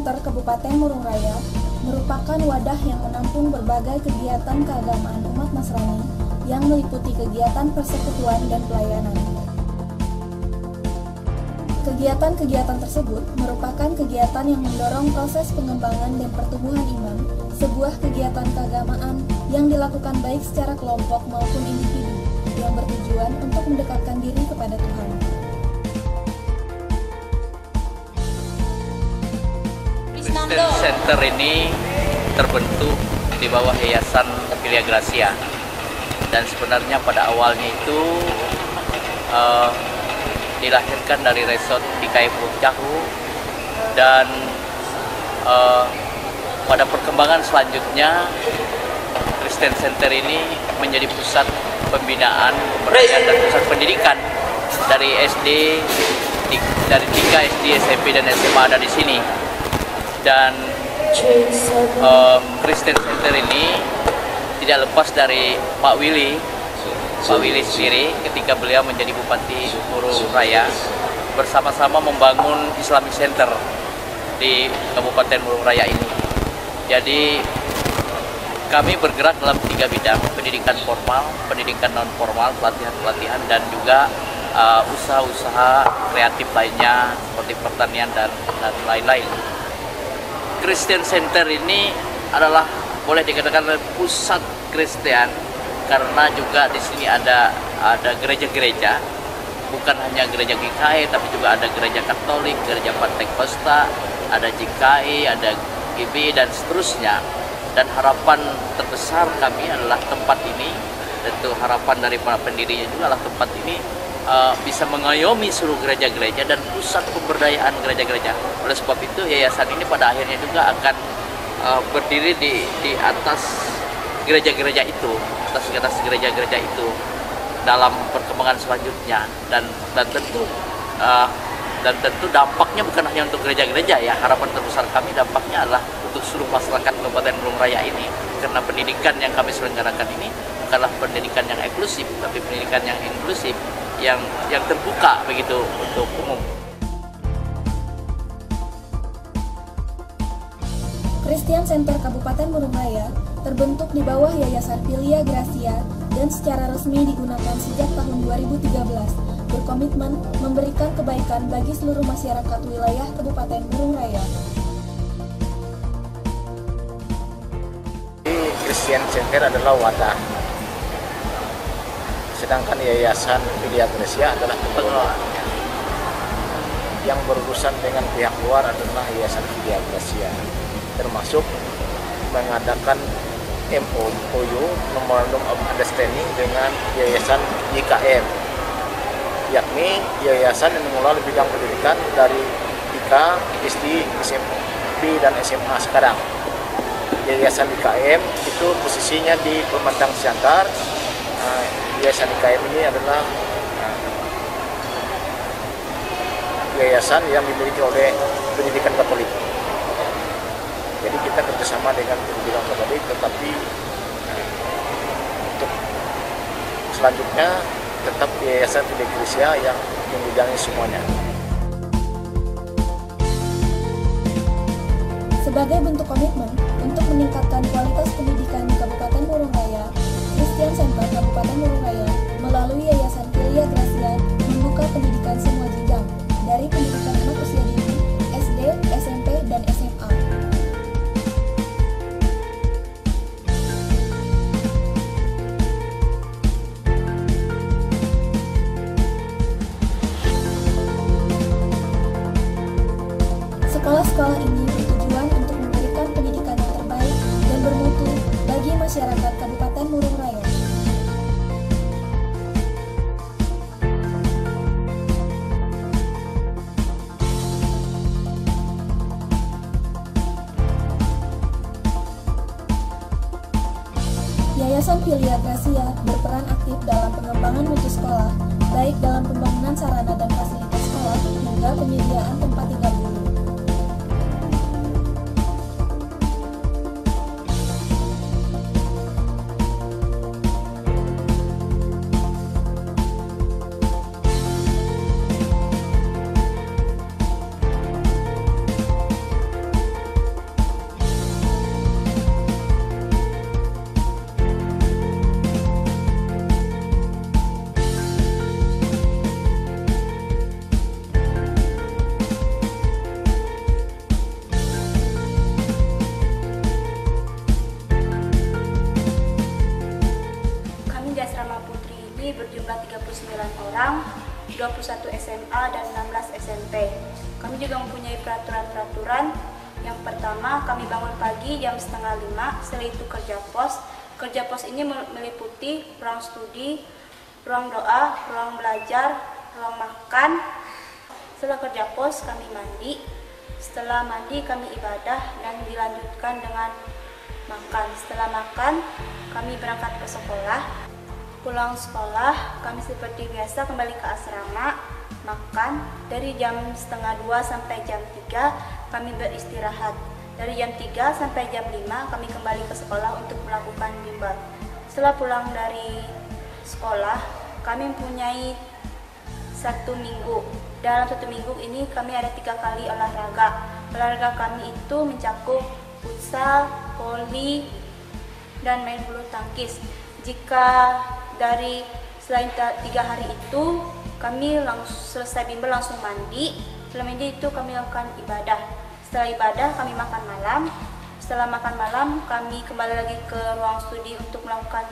Center Kabupaten Murung Raya merupakan wadah yang menampung berbagai kegiatan keagamaan umat Nasrani yang meliputi kegiatan persekutuan dan pelayanan. Kegiatan-kegiatan tersebut merupakan kegiatan yang mendorong proses pengembangan dan pertumbuhan iman, sebuah kegiatan keagamaan yang dilakukan baik secara kelompok maupun individu, yang bertujuan untuk mendekatkan diri kepada Tuhan. Christian Center ini terbentuk di bawah Yayasan Filia Gracia, dan sebenarnya pada awalnya itu dilahirkan dari resort GKI Pucahu, dan pada perkembangan selanjutnya Christian Center ini menjadi pusat pembinaan, pemberdayaan dan pusat pendidikan dari SD, dari 3 SD, SMP dan SMA ada di sini. Dan Christian Center ini tidak lepas dari Pak Willy sendiri ketika beliau menjadi Bupati Murung Raya, bersama-sama membangun Islamic Center di Kabupaten Murung Raya ini. Jadi kami bergerak dalam 3 bidang: pendidikan formal, pendidikan non formal, pelatihan-pelatihan, dan juga usaha-usaha kreatif lainnya seperti pertanian dan lain-lain. Christian Center ini adalah boleh dikatakan pusat Kristen, karena juga di sini ada gereja-gereja, bukan hanya gereja GKI tapi juga ada gereja Katolik, gereja Pantekosta, ada GKI, ada GB dan seterusnya. Dan harapan terbesar kami adalah tempat ini, tentu harapan dari para pendirinya juga adalah tempat ini bisa mengayomi seluruh gereja-gereja dan pusat pemberdayaan gereja-gereja. Oleh sebab itu yayasan ini pada akhirnya juga akan berdiri di atas gereja-gereja itu, atas gereja-gereja itu dalam perkembangan selanjutnya, dan tentu dampaknya bukan hanya untuk gereja-gereja ya. Harapan terbesar kami dampaknya adalah untuk seluruh masyarakat Kabupaten Murung Raya ini, karena pendidikan yang kami selenggarakan ini bukanlah pendidikan yang eksklusif, tapi pendidikan yang inklusif, yang terbuka begitu untuk umum. Christian Center Kabupaten Murung Raya terbentuk di bawah Yayasan Filia Gracia dan secara resmi digunakan sejak tahun 2013, berkomitmen memberikan kebaikan bagi seluruh masyarakat wilayah Kabupaten Murung Raya. Christian Center adalah wadah, sedangkan Yayasan Filia Gracia adalah pengelolaannya. Yang berurusan dengan pihak luar adalah Yayasan Filia Gracia, termasuk mengadakan MOU Memorandum of Understanding dengan Yayasan YKM, yakni yayasan yang mengelola bidang pendidikan dari TK, SD, SMP, dan SMA sekarang. Yayasan YKM itu posisinya di Pematang Siantar. Yayasan YKM ini adalah yayasan yang dimiliki oleh pendidikan Katolik. Jadi kita kerjasama dengan pendidikan Katolik, tetapi untuk selanjutnya tetap Yayasan Filia Gracia yang membidangi semuanya. Sebagai bentuk komitmen untuk meningkatkan kualitas pendidikan di Kabupaten Murung Raya, Christian Center Kabupaten Murung Raya melalui Yayasan Filia Gracia membuka pendidikan semua jenjang, dari pendidikan anak usia dini, SD, SMP, dan SMA. Sekolah-sekolah ini bertujuan untuk memberikan pendidikan yang terbaik dan bermutu bagi masyarakat Kabupaten Murung Raya. Yayasan Filia Gracia berperan aktif dalam pengembangan mutu sekolah, baik dalam pembangunan sarana dan fasilitas sekolah hingga penyediaan tempat tinggal guru. orang, 21 SMA dan 16 SMP. Kami juga mempunyai peraturan-peraturan. Yang pertama, kami bangun pagi jam 4:30, setelah itu kerja pos. Kerja pos ini meliputi ruang studi, ruang doa, ruang belajar, ruang makan. Setelah kerja pos, kami mandi. Setelah mandi, kami ibadah dan dilanjutkan dengan makan. Setelah makan, kami berangkat ke sekolah. Pulang sekolah, kami seperti biasa kembali ke asrama, makan. Dari jam 1:30 sampai jam 3, kami beristirahat. Dari jam 3 sampai jam 5, kami kembali ke sekolah untuk melakukan bimbel. Setelah pulang dari sekolah, kami mempunyai 1 minggu. Dalam 1 minggu ini kami ada 3 kali olahraga. Olahraga kami itu mencakup futsal, voli, dan main bulu tangkis. Jika dari selain 3 hari itu kami selesai bimbel langsung mandi. Setelah mandi itu kami lakukan ibadah. Setelah ibadah kami makan malam. Setelah makan malam kami kembali lagi ke ruang studi untuk melakukan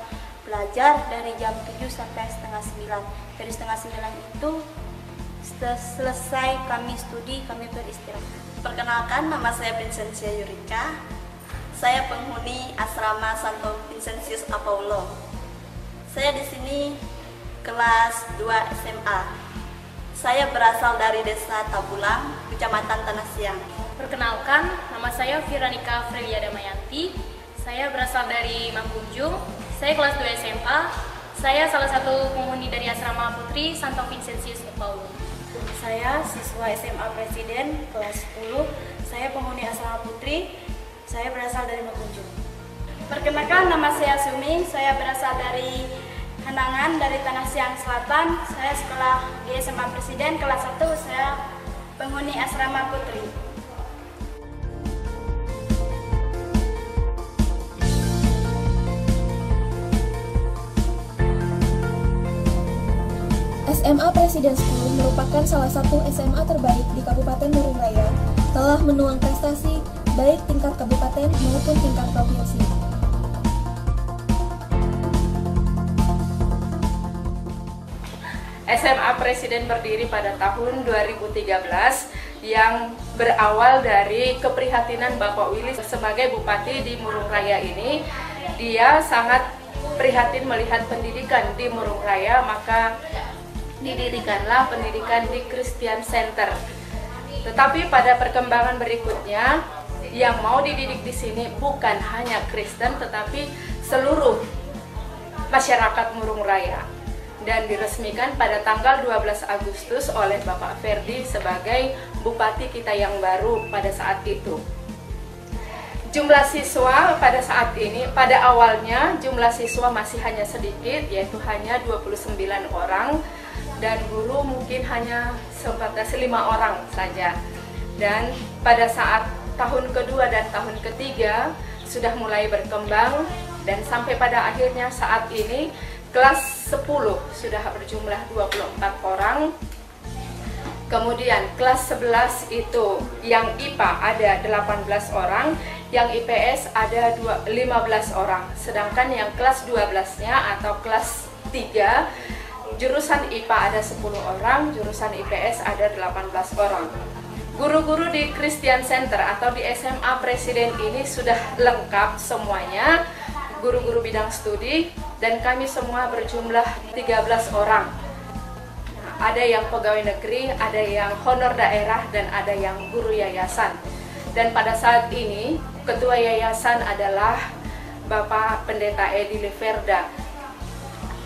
belajar dari jam 7 sampai 8:30. Dari 8:30 itu selesai kami studi, kami beristirahat. Perkenalkan, nama saya Vincentia Yurika. Saya penghuni asrama Santo Vincentius Apollo. Saya di sini kelas 2 SMA. Saya berasal dari Desa Tabulang, Kecamatan Tanah Siang. Perkenalkan, nama saya Viranika Frelia Damayanti. Saya berasal dari Makunjung. Saya kelas 2 SMA. Saya salah satu penghuni dari asrama Putri Santo Vincentius Apollo. Saya siswa SMA Presiden kelas 10. Saya penghuni asrama Putri. Saya berasal dari Makunjung. Perkenalkan, nama saya Sumi. Saya berasal dari Hanangan, dari Tanah Siang Selatan. Saya sekolah di SMA Presiden kelas 1. Saya penghuni asrama Putri. SMA Presiden 10 merupakan salah satu SMA terbaik di Kabupaten Murung Raya, telah menuang prestasi baik tingkat kabupaten maupun tingkat provinsi. SMA Presiden berdiri pada tahun 2013 yang berawal dari keprihatinan Bapak Willy sebagai Bupati di Murung Raya ini. Dia sangat prihatin melihat pendidikan di Murung Raya, maka didirikanlah pendidikan di Christian Center. Tetapi pada perkembangan berikutnya, yang mau dididik di sini bukan hanya Kristen, tetapi seluruh masyarakat Murung Raya. Dan diresmikan pada tanggal 12 Agustus oleh Bapak Ferdi sebagai Bupati kita yang baru pada saat itu. Jumlah siswa pada saat ini, pada awalnya jumlah siswa masih hanya sedikit, yaitu hanya 29 orang. Dan guru mungkin hanya sebatas 5 orang saja. Dan pada saat tahun kedua dan tahun ketiga sudah mulai berkembang, dan sampai pada akhirnya saat ini kelas 10 sudah berjumlah 24 orang. Kemudian kelas 11 itu yang IPA ada 18 orang, yang IPS ada 15 orang. Sedangkan yang kelas 12-nya atau kelas 3 jurusan IPA ada 10 orang, jurusan IPS ada 18 orang. Guru-guru di Christian Center atau di SMA Presiden ini sudah lengkap semuanya, guru-guru bidang studi, dan kami semua berjumlah 13 orang. Ada yang pegawai negeri, ada yang honor daerah, dan ada yang guru yayasan. Dan pada saat ini, ketua yayasan adalah Bapak Pendeta Edi Liverda.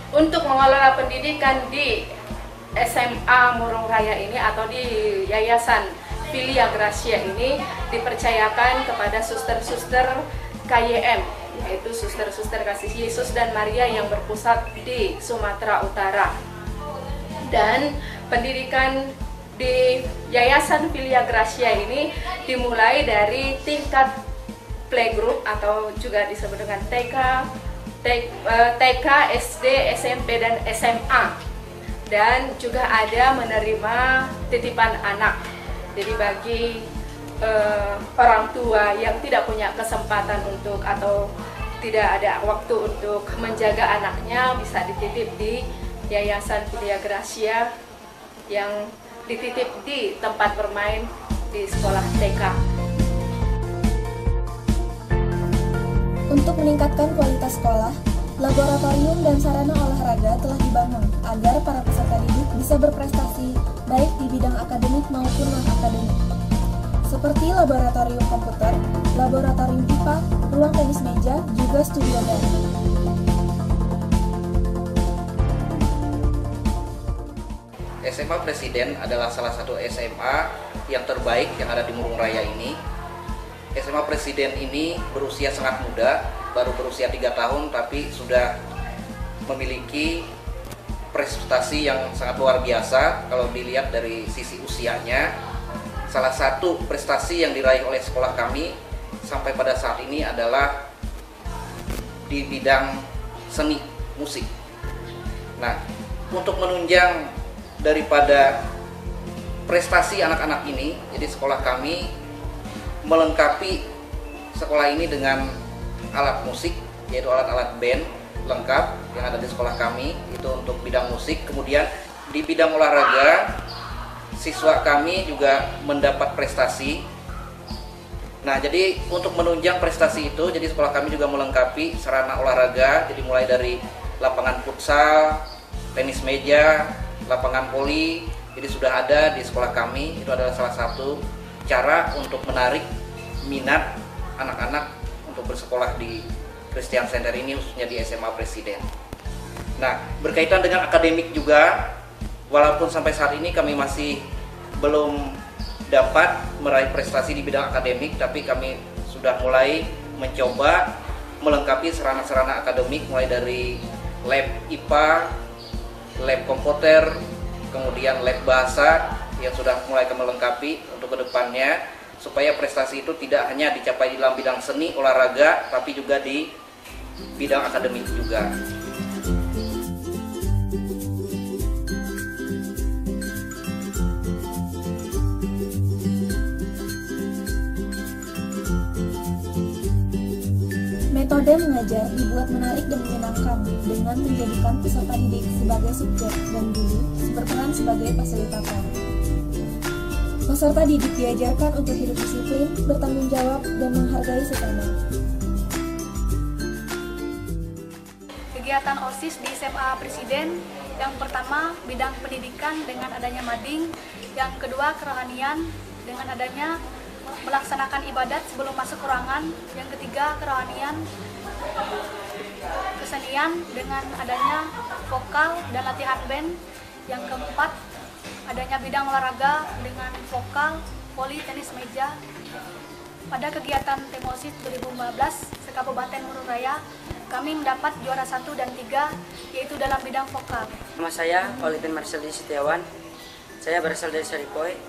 Untuk mengelola pendidikan di SMA Murung Raya ini atau di Yayasan Filia Gracia ini dipercayakan kepada suster-suster KYM, yaitu suster-suster Kasih Yesus dan Maria yang berpusat di Sumatera Utara. Dan pendidikan di Yayasan Filia Gracia ini dimulai dari tingkat playgroup atau juga disebut dengan TK, SD, SMP, dan SMA. Dan juga ada menerima titipan anak. Jadi bagi orang tua yang tidak punya kesempatan untuk atau tidak ada waktu untuk menjaga anaknya, bisa dititip di Yayasan Filia Gracia yang dititip di tempat bermain di sekolah TK. Untuk meningkatkan kualitas sekolah, laboratorium dan sarana olahraga telah dibangun agar para peserta didik bisa berprestasi baik di bidang akademik maupun non-akademik. Seperti laboratorium komputer, laboratorium IPA, ruang tenis meja, juga studio band. SMA Presiden adalah salah satu SMA yang terbaik yang ada di Murung Raya ini. SMA Presiden ini berusia sangat muda, baru berusia 3 tahun tapi sudah memiliki prestasi yang sangat luar biasa kalau dilihat dari sisi usianya. Salah satu prestasi yang diraih oleh sekolah kami sampai pada saat ini adalah di bidang seni musik. Nah, untuk menunjang daripada prestasi anak-anak ini, jadi sekolah kami melengkapi sekolah ini dengan alat musik, yaitu alat-alat band lengkap yang ada di sekolah kami, itu untuk bidang musik. Kemudian di bidang olahraga, siswa kami juga mendapat prestasi. Nah, jadi untuk menunjang prestasi itu, jadi sekolah kami juga melengkapi sarana olahraga, jadi mulai dari lapangan futsal, tenis meja, lapangan voli, jadi sudah ada di sekolah kami. Itu adalah salah satu cara untuk menarik minat anak-anak untuk bersekolah di Christian Center ini, khususnya di SMA Presiden. Nah, berkaitan dengan akademik juga, walaupun sampai saat ini kami masih belum dapat meraih prestasi di bidang akademik, tapi kami sudah mulai mencoba melengkapi sarana-sarana akademik, mulai dari lab IPA, lab komputer, kemudian lab bahasa yang sudah mulai kami lengkapi untuk kedepannya, supaya prestasi itu tidak hanya dicapai di dalam bidang seni, olahraga, tapi juga di bidang akademik juga. Metode mengajar dibuat menarik dan menyenangkan dengan menjadikan peserta didik sebagai subjek dan guru berperan sebagai fasilitator. Peserta didik diajarkan untuk hidup disiplin, bertanggung jawab, dan menghargai sesama. Kegiatan OSIS di SMA Presiden, yang pertama bidang pendidikan dengan adanya mading, yang kedua kerohanian dengan adanya melaksanakan ibadat sebelum masuk ruangan, yang ketiga kerohanian, kesenian dengan adanya vokal dan latihan band, yang keempat adanya bidang olahraga dengan vokal, voli, tenis meja. Pada kegiatan TEMOSIS 2015 se-Kabupaten Murung Raya, kami mendapat juara 1 dan 3, yaitu dalam bidang vokal. Nama saya Oliven Marceldi Setiawan. Saya berasal dari Saripoi.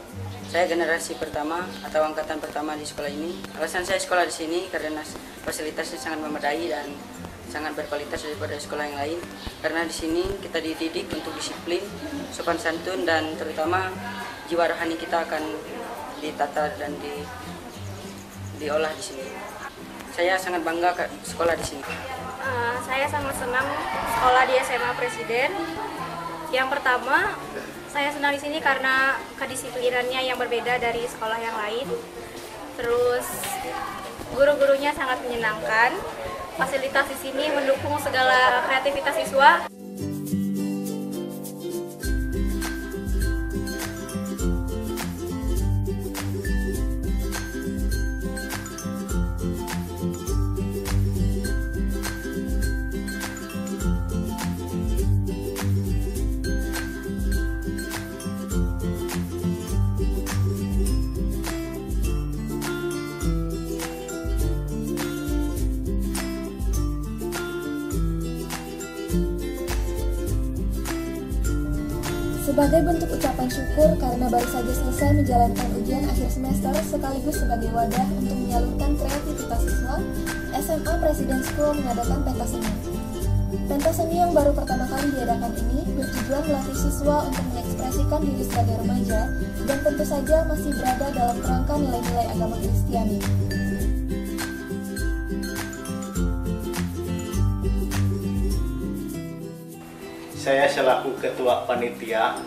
Saya generasi pertama atau angkatan pertama di sekolah ini. Alasan saya sekolah di sini karena fasilitasnya sangat memadai dan sangat berkualitas daripada sekolah yang lain. Karena di sini kita dididik untuk disiplin, sopan santun, dan terutama jiwa rohani kita akan ditata dan diolah di sini. Saya sangat bangga sekolah di sini. Saya sangat senang sekolah di SMA Presiden. Yang pertama, saya senang di sini karena kedisiplinannya yang berbeda dari sekolah yang lain. Terus guru-gurunya sangat menyenangkan. Fasilitas di sini mendukung segala kreativitas siswa. Sebagai bentuk ucapan syukur karena baru saja selesai menjalankan ujian akhir semester sekaligus sebagai wadah untuk menyalurkan kreativitas siswa, SMA Presiden School mengadakan pentas seni. Pentas seni yang baru pertama kali diadakan ini bertujuan melatih siswa untuk mengekspresikan diri sebagai remaja dan tentu saja masih berada dalam kerangka nilai-nilai agama Kristiani. saya selaku ketua panitia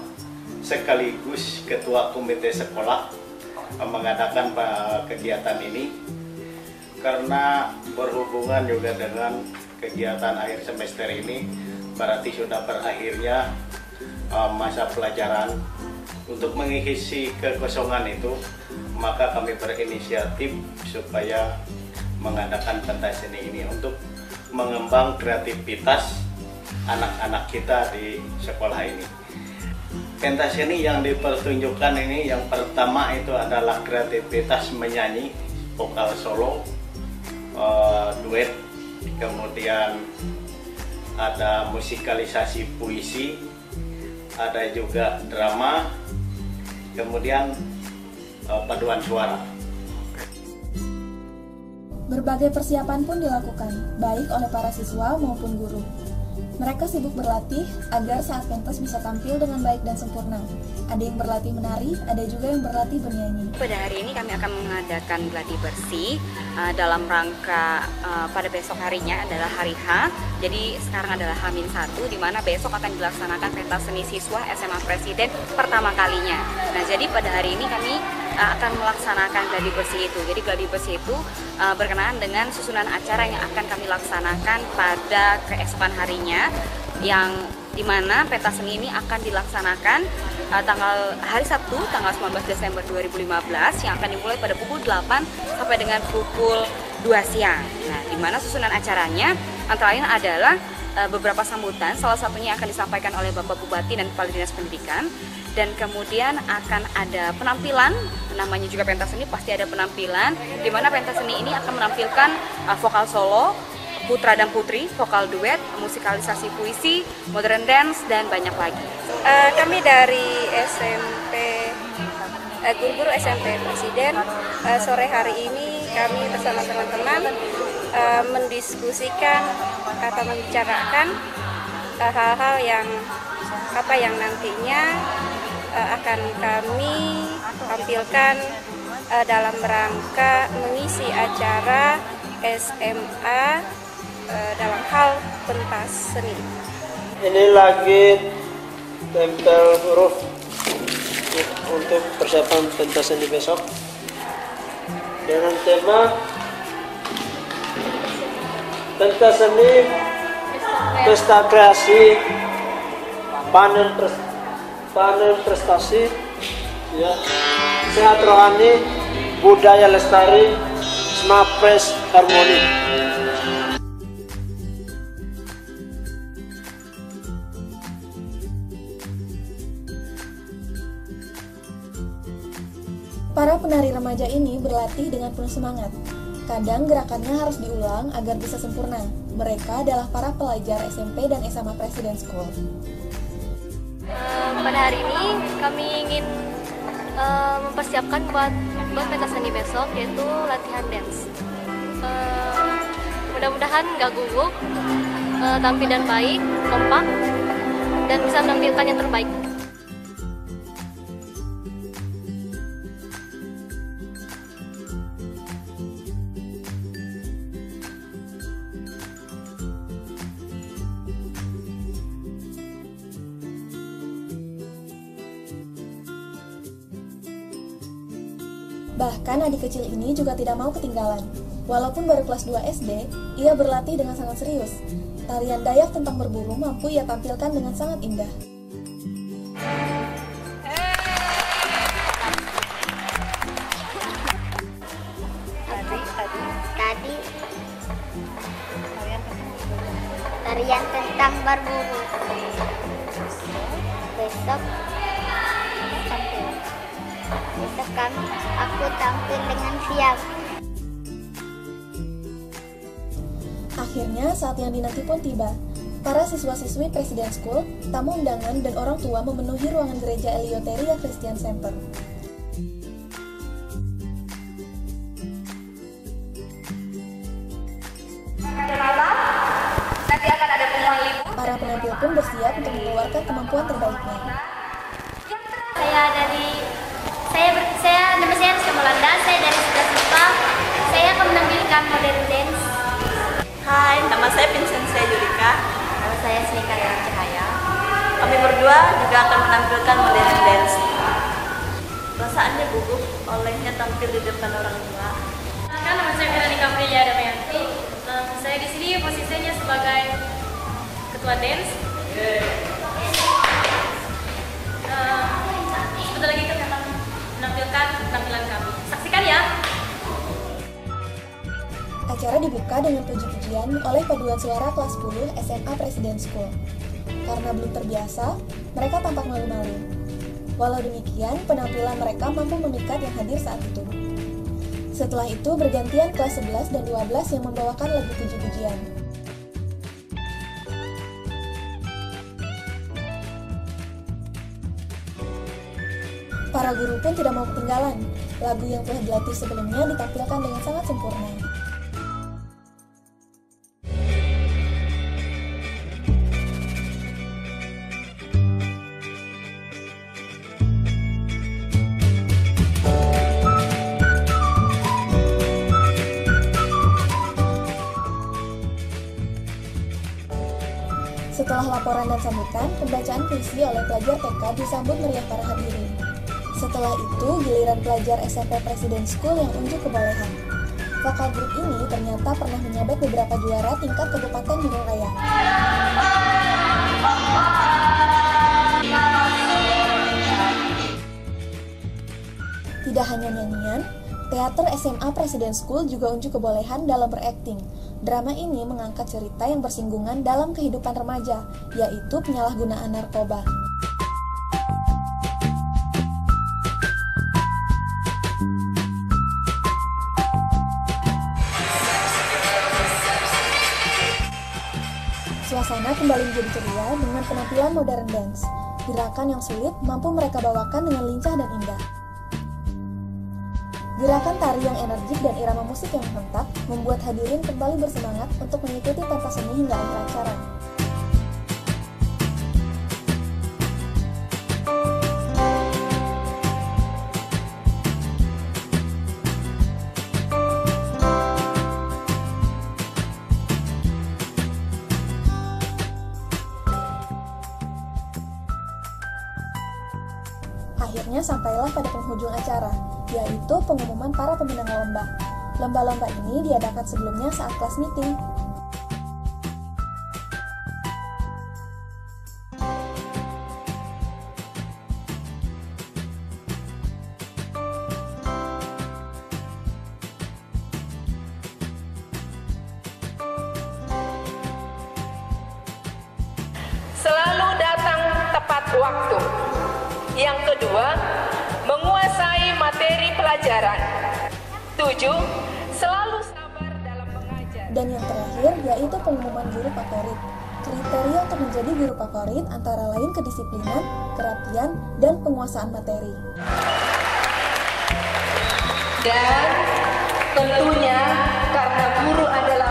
sekaligus ketua komite sekolah mengadakan kegiatan ini karena berhubungan juga dengan kegiatan akhir semester ini, berarti sudah berakhirnya masa pelajaran. Untuk mengisi kekosongan itu, maka kami berinisiatif supaya mengadakan pentas seni ini untuk mengembang kreativitas anak-anak kita di sekolah ini. Pentas seni yang dipertunjukkan ini yang pertama itu adalah kreativitas menyanyi, vokal solo, duet, kemudian ada musikalisasi puisi, ada juga drama, kemudian paduan suara. Berbagai persiapan pun dilakukan, baik oleh para siswa maupun guru. Mereka sibuk berlatih agar saat pentas bisa tampil dengan baik dan sempurna. Ada yang berlatih menari, ada juga yang berlatih bernyanyi. Pada hari ini kami akan mengadakan gladi bersih dalam rangka pada besok harinya adalah hari H. Jadi sekarang adalah H-1, di mana besok akan dilaksanakan pentas seni siswa SMA Presiden pertama kalinya. Nah, jadi pada hari ini kami akan melaksanakan gladi bersih itu. Jadi gladi bersih itu berkenaan dengan susunan acara yang akan kami laksanakan pada keesokan harinya, yang dimana pentas seni ini akan dilaksanakan hari Sabtu tanggal 19 Desember 2015 yang akan dimulai pada pukul 8 sampai dengan pukul 2 siang. Nah, dimana susunan acaranya antara lain adalah beberapa sambutan, salah satunya akan disampaikan oleh Bapak Bupati dan Kepala Dinas Pendidikan, dan kemudian akan ada penampilan, namanya juga pentas seni, pasti ada penampilan, di mana pentas seni ini akan menampilkan vokal solo, putra dan putri, vokal duet, musikalisasi puisi, modern dance, dan banyak lagi. Kami dari SMP, guru-guru SMP Presiden, sore hari ini kami bersama teman-teman mendiskusikan atau membicarakan hal-hal yang nantinya akan kami tampilkan dalam rangka mengisi acara SMA dalam hal pentas seni. Ini lagi tempel huruf untuk persiapan pentas seni besok dengan tema pentas seni pesta kreasi, panen prestasi, ya, sehat rohani, budaya lestari, Smapres harmoni. Para penari remaja ini berlatih dengan penuh semangat. Kadang gerakannya harus diulang agar bisa sempurna. Mereka adalah para pelajar SMP dan SMA Presiden School. Pada hari ini kami ingin mempersiapkan buat pentas seni besok, yaitu latihan dance. Mudah-mudahan nggak gugup, tampil dan baik, kompak, dan bisa menampilkan yang terbaik. Bahkan adik kecil ini juga tidak mau ketinggalan. Walaupun baru kelas 2 SD, ia berlatih dengan sangat serius. Tarian Dayak tentang berburu mampu ia tampilkan dengan sangat indah. Tadi tarian tentang berburu. Besok aku tampil dengan siap. Akhirnya saat yang dinanti pun tiba. Para siswa-siswi Presiden School, tamu undangan, dan orang tua memenuhi ruangan gereja Eleutheria Christian Center. Para penampil pun bersiap untuk mengeluarkan kemampuan terbaiknya. Nama saya Rizka Melanda, saya dari 11 IPA. Saya akan menampilkan modern dance. Hai, nama saya Vincentia Yurika. Nama saya Snika Cahaya. Kami berdua juga akan menampilkan modern dance. Perasaannya gugup olehnya tampil di depan orang tua. Nama saya Veronica Freya Damayanti. Saya di sini posisinya sebagai ketua dance. Sebentar lagi kita akan menampilkan penampilan kami. Saksikan ya. Acara dibuka dengan puji-pujian oleh paduan suara kelas 10 SMA Presiden School. Karena belum terbiasa, mereka tampak malu-malu. Walau demikian, penampilan mereka mampu memikat yang hadir saat itu. Setelah itu bergantian kelas 11 dan 12 yang membawakan lagu puji-pujian. Para guru pun tidak mau ketinggalan. Lagu yang telah dilatih sebelumnya ditampilkan dengan sangat sempurna. Setelah laporan dan sambutan, pembacaan puisi oleh pelajar TK disambut meriah para hadirin. Setelah itu, giliran pelajar SMP Presiden School yang unjuk kebolehan. Vokal grup ini ternyata pernah menyabet beberapa juara tingkat Kabupaten Murung Raya. Tidak hanya nyanyian, teater SMA Presiden School juga unjuk kebolehan dalam berakting. Drama ini mengangkat cerita yang bersinggungan dalam kehidupan remaja, yaitu penyalahgunaan narkoba. Suasana kembali menjadi ceria dengan penampilan modern dance. Gerakan yang sulit mampu mereka bawakan dengan lincah dan indah. Gerakan tari yang energik dan irama musik yang mantap membuat hadirin kembali bersemangat untuk mengikuti pentas seni hingga akhir acara. Akhirnya sampailah pada penghujung acara, yaitu pengumuman para pemenang lomba. Lomba-lomba ini diadakan sebelumnya saat kelas meeting. Selalu datang tepat waktu. Yang kedua, menguasai materi pelajaran. 7. Selalu sabar dalam mengajar. Dan yang terakhir yaitu pengumuman guru favorit. Kriteria untuk menjadi guru favorit antara lain kedisiplinan, kerapian, dan penguasaan materi. Dan tentunya karena guru adalah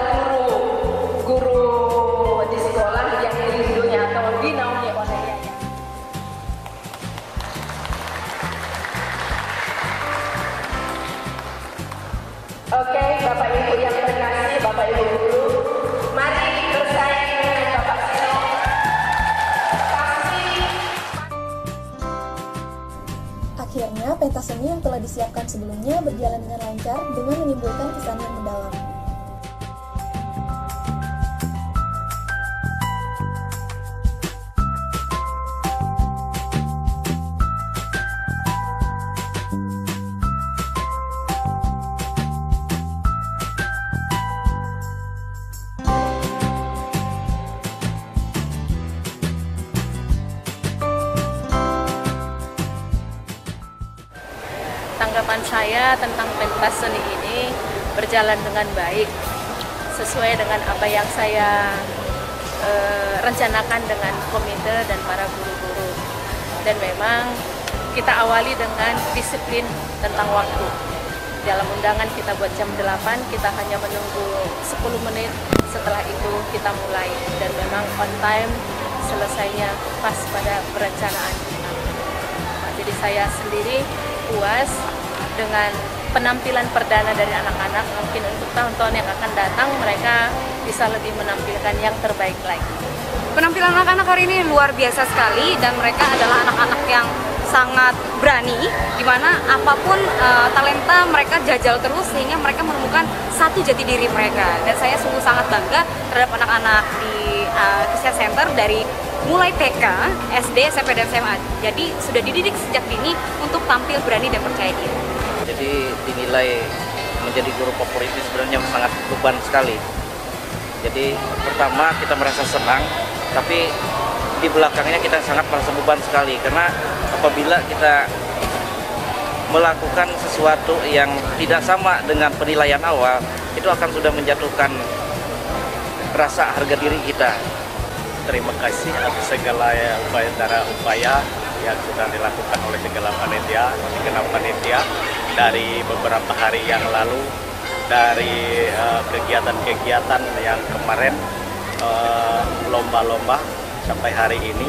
guru di sekolah yang dilindungi atau dinaungi oleh yayasan. Oke, Bapak Ibu yang terkasih, Bapak Ibu guru, mari bersaing dengan Bapak Sino. Akhirnya, pentas seni yang telah disiapkan sebelumnya berjalan dengan lancar dengan menimbulkan kesan yang mendalam. Tanggapan saya tentang pentas seni ini berjalan dengan baik, sesuai dengan apa yang saya rencanakan dengan komite dan para guru-guru. Dan memang kita awali dengan disiplin tentang waktu. Dalam undangan kita buat jam 8, kita hanya menunggu 10 menit, setelah itu kita mulai. Dan memang on time, selesainya pas pada perencanaan kita. Nah, jadi saya sendiri puas dengan penampilan perdana dari anak-anak. Mungkin untuk tahun-tahun yang akan datang mereka bisa lebih menampilkan yang terbaik lagi. Penampilan anak-anak hari ini luar biasa sekali dan mereka adalah anak-anak yang sangat berani, dimana apapun talenta mereka jajal terus sehingga mereka menemukan satu jati diri mereka. Dan saya sungguh sangat bangga terhadap anak-anak di Christian Center dari mulai TK, SD, SMP, dan SMA. Jadi sudah dididik sejak dini untuk tampil berani dan percaya diri. Jadi dinilai menjadi guru favorit itu sebenarnya sangat beban sekali. Jadi pertama kita merasa senang, tapi di belakangnya kita sangat merasa beban sekali karena apabila kita melakukan sesuatu yang tidak sama dengan penilaian awal, itu akan sudah menjatuhkan rasa harga diri kita. Terima kasih atas segala upaya yang sudah dilakukan oleh segala panitia dari beberapa hari yang lalu, dari kegiatan-kegiatan yang kemarin, lomba-lomba sampai hari ini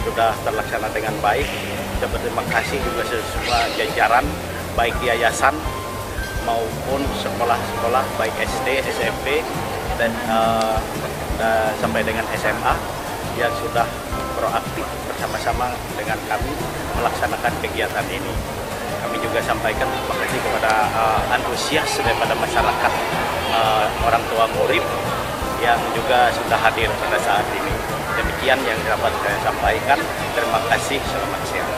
sudah terlaksana dengan baik. Berterima kasih juga semua jajaran baik yayasan maupun sekolah-sekolah baik SD, SMP dan sampai dengan SMA yang sudah proaktif bersama-sama dengan kami melaksanakan kegiatan ini. Kami juga sampaikan terima kasih kepada antusias daripada masyarakat, orang tua murid yang juga sudah hadir pada saat ini. Demikian yang dapat saya sampaikan. Terima kasih, selamat siang.